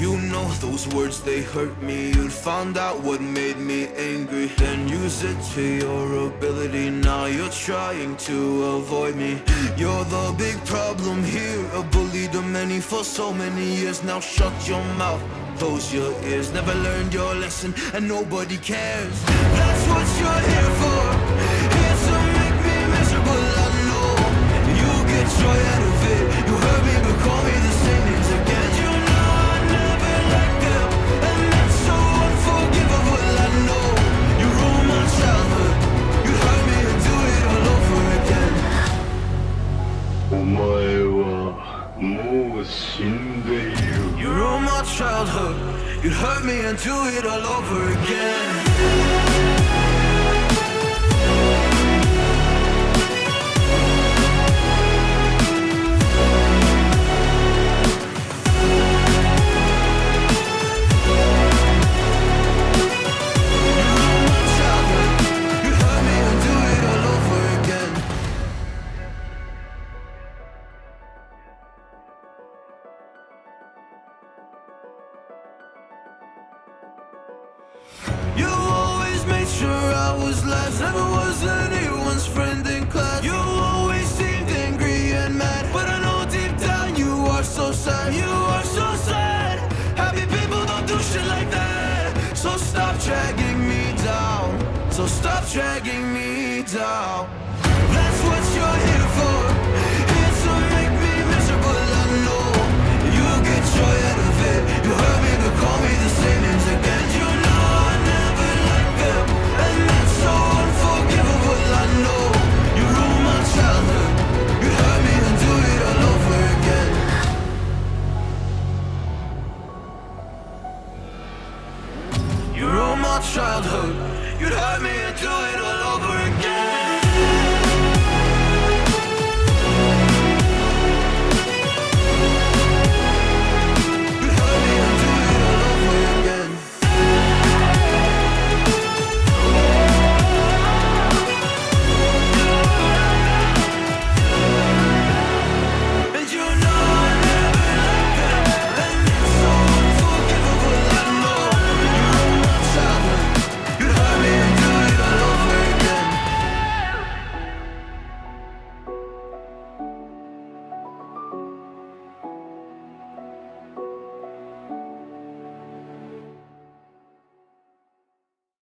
You know those words, they hurt me. You'd found out what made me angry, then use it to your ability. Now you're trying to avoid me. You're the big problem here, a bully to many for so many years. Now shut your mouth, close your ears. Never learned your lesson and nobody cares. That's what you're here for, here to make me miserable. I know you get joy out of it. You hurt me but call me the same names again. You know I never liked them, and that's so unforgivable. I know you ruined my childhood. You hurt me and do it all over again. お前はもう死んでいる You ruined my childhood. You hurt me and do it all over again. You always made sure I was last, never was anyone's friend in class. You always seemed angry and mad, but I know deep down you are so sad. You are so sad. Happy people don't do shit like that. So stop dragging me down. So stop dragging me down. That's what you're here for, here to make me miserable. I know you get joy out of it. You hurt me but call me the same names again. You know I never liked them, and that's so unforgivable. I know you ruined my childhood. You hurt me and do it all over again. You ruined my childhood. You'd hurt me and do it all over again.